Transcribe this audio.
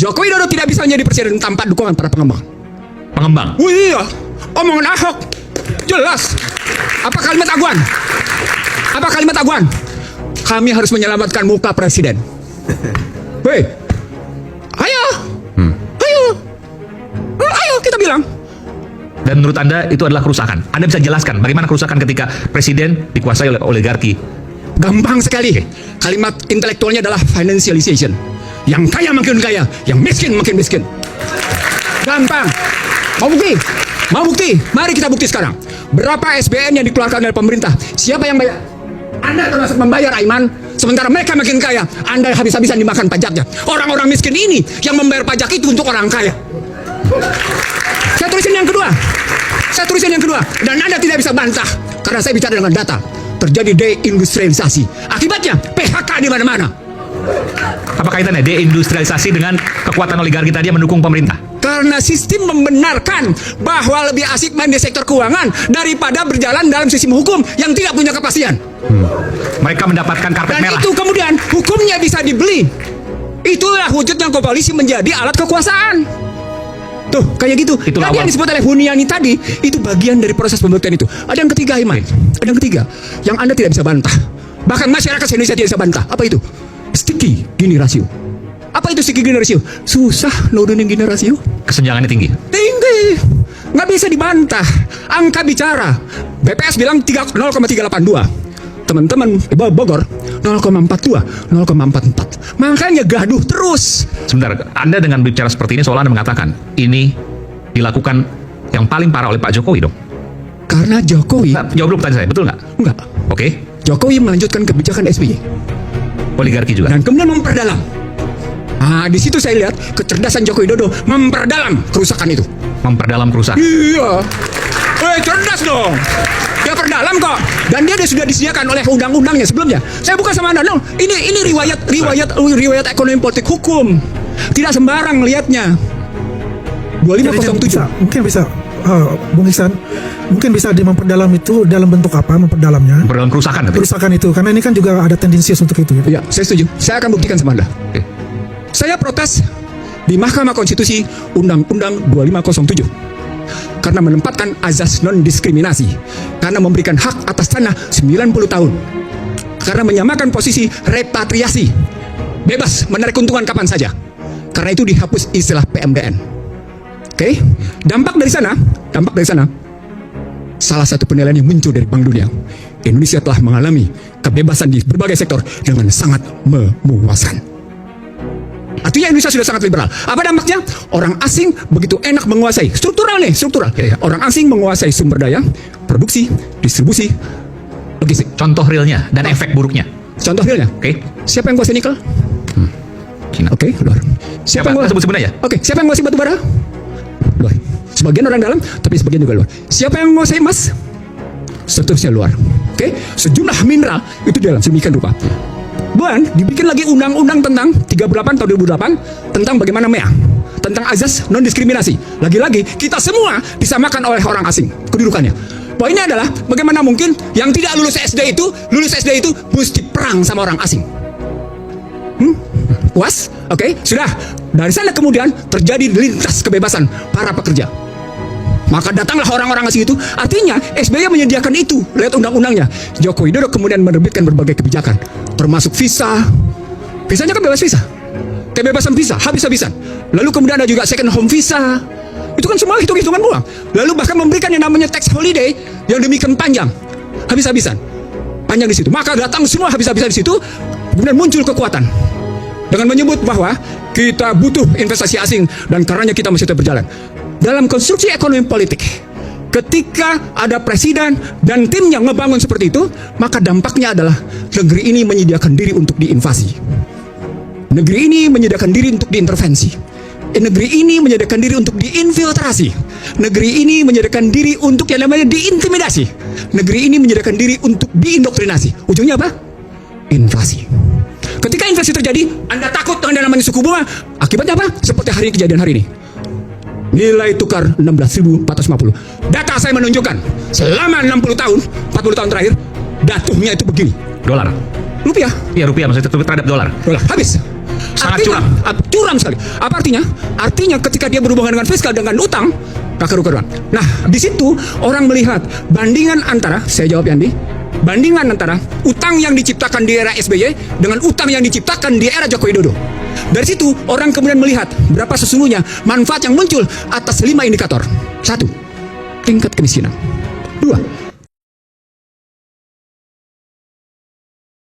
Joko Widodo tidak bisa menjadi presiden tanpa dukungan para pengembang. Pengembang. Oh iya, omongan Ahok jelas. Apa kalimat Aguan? Apa kalimat Aguan? Kami harus menyelamatkan muka presiden. Weh, ayo, ayo kita bilang. Dan menurut Anda itu adalah kerusakan. Anda bisa jelaskan bagaimana kerusakan ketika presiden dikuasai oleh oligarki? Gampang sekali. Kalimat intelektualnya adalah financialization. Yang kaya makin kaya, yang miskin makin miskin. Gampang. Mau bukti? Mau bukti? Mari kita bukti sekarang. Berapa SBN yang dikeluarkan oleh pemerintah? Siapa yang bayar? Anda termasuk membayar, Aiman. Sementara mereka makin kaya, Anda habis-habisan dimakan pajaknya. Orang-orang miskin ini yang membayar pajak itu untuk orang kaya. Saya tulisin yang kedua. Saya tulisin yang kedua. Dan Anda tidak bisa bantah. Karena saya bicara dengan data. Terjadi deindustrialisasi. Akibatnya PHK di mana-mana. Apa kaitannya deindustrialisasi dengan kekuatan oligarki tadi yang mendukung pemerintah? Karena sistem membenarkan bahwa lebih asik main di sektor keuangan daripada berjalan dalam sistem hukum yang tidak punya kepastian. Mereka mendapatkan karpet Dan merah. itu kemudian hukumnya bisa dibeli. Itulah wujudnya koalisi menjadi alat kekuasaan. Tuh, kayak gitu. Itulah Tadi yang disebut oleh Huniani tadi, itu bagian dari proses pembuktian itu. Ada yang ketiga, Iman. Ada yang ketiga, yang Anda tidak bisa bantah. Bahkan masyarakat Indonesia tidak bisa bantah. Apa itu? Sticky Gini ratio. Apa itu sticky Gini ratio? Susah nurunin Gini ratio. Kesenjangannya tinggi. Tinggi. Nggak bisa dibantah. Angka bicara. BPS bilang 0,382. Teman-teman Bogor 0,42, 0,44. Makanya gaduh terus. Sebentar, Anda dengan bicara seperti ini seolah Anda mengatakan ini dilakukan yang paling parah oleh Pak Jokowi dong. Karena Jokowi, Nah, jawab dulu pertanyaan saya, betul nggak? enggak. Oke, Jokowi melanjutkan kebijakan SBY oligarki juga. dan kemudian memperdalam. Nah, di situ saya lihat kecerdasan Joko Widodo memperdalam kerusakan itu. Memperdalam kerusakan. Iya. Cerdas dong. Dia perdalam kok. Dan dia sudah disediakan oleh undang-undangnya sebelumnya. Saya bukan sama Anda. No. Ini riwayat ekonomi politik hukum. Tidak sembarang lihatnya. 2507. Mungkin bisa Bung Ihsan, mungkin bisa memperdalam itu dalam bentuk apa memperdalamnya? Memperdalam kerusakan. Kerusakan itu, karena ini kan juga ada tendensius untuk itu. Gitu. Ya, saya setuju. Saya akan buktikan sama Anda. Oke. Saya protes di Mahkamah Konstitusi Undang-Undang 2507 karena menempatkan azas non-diskriminasi, karena memberikan hak atas tanah 90 tahun, karena menyamakan posisi repatriasi, bebas menarik keuntungan kapan saja, karena itu dihapus istilah PMDN. Oke, dampak dari sana, salah satu penilaian yang muncul dari Bank Dunia, Indonesia telah mengalami kebebasan di berbagai sektor dengan sangat memuaskan. Artinya Indonesia sudah sangat liberal. Apa dampaknya? Orang asing begitu enak menguasai. Struktural nih, struktural. Ya. Orang asing menguasai sumber daya, produksi, distribusi, logistik. Contoh realnya dan efek buruknya. Contoh realnya. Oke. Siapa yang kuasai nikel? Cina. Oke, luar. Siapa? yang Sebut-sebut aja. Oke, siapa yang menguasai batu bara? Luar. Sebagian orang dalam, tapi sebagian juga luar. Siapa yang menguasai emas? Seterusnya luar. Oke, sejumlah mineral itu dalam sedemikian rupa. Dan dibikin lagi undang-undang tentang 38 tahun 2008 tentang bagaimana MEA, tentang azas non-diskriminasi. Lagi-lagi kita semua disamakan oleh orang asing kedudukannya. Poinnya adalah bagaimana mungkin yang tidak lulus SD itu mesti perang sama orang asing. Puas? Oke, sudah. Dari sana kemudian terjadi lintas kebebasan para pekerja. Maka datanglah orang-orang asing itu. Artinya SBY menyediakan itu. Lihat undang-undangnya. Joko Widodo kemudian menerbitkan berbagai kebijakan, termasuk visa. Visanya kan bebas visa. Kebebasan visa habis-habisan. Lalu kemudian ada juga second home visa. Itu kan semua hitung-hitungan uang. Lalu bahkan memberikan yang namanya tax holiday yang demikian panjang. Habis-habisan. Panjang di situ. Maka datang semua habis-habisan di situ. Kemudian muncul kekuatan dengan menyebut bahwa kita butuh investasi asing dan karenanya kita mesti tetap berjalan. Dalam konstruksi ekonomi politik, ketika ada presiden dan timnya ngebangun seperti itu, maka dampaknya adalah negeri ini menyediakan diri untuk diinvasi. Negeri ini menyediakan diri untuk diintervensi. Negeri ini menyediakan diri untuk diinfiltrasi. Negeri ini menyediakan diri untuk yang namanya diintimidasi. Negeri ini menyediakan diri untuk diindoktrinasi. Ujungnya apa? Inflasi. Ketika inflasi terjadi, Anda takut dengan yang namanya suku bunga. Akibatnya apa? Seperti hari ini, kejadian hari ini. Nilai tukar 16.450. Data saya menunjukkan selama 40 tahun terakhir jatuhnya itu begini. Dolar. Rupiah. Iya, rupiah maksudnya terhadap dolar. Dolar habis. Sangat artinya, curam sekali. Apa artinya? Artinya ketika dia berhubungan dengan fiskal dengan utang, tak keru-keruan. Nah, di situ orang melihat bandingan antara, saya jawab Yandi, bandingan antara utang yang diciptakan di era SBY dengan utang yang diciptakan di era Joko Widodo. Dari situ orang kemudian melihat berapa sesungguhnya manfaat yang muncul atas 5 indikator. 1. Tingkat kemiskinan. 2.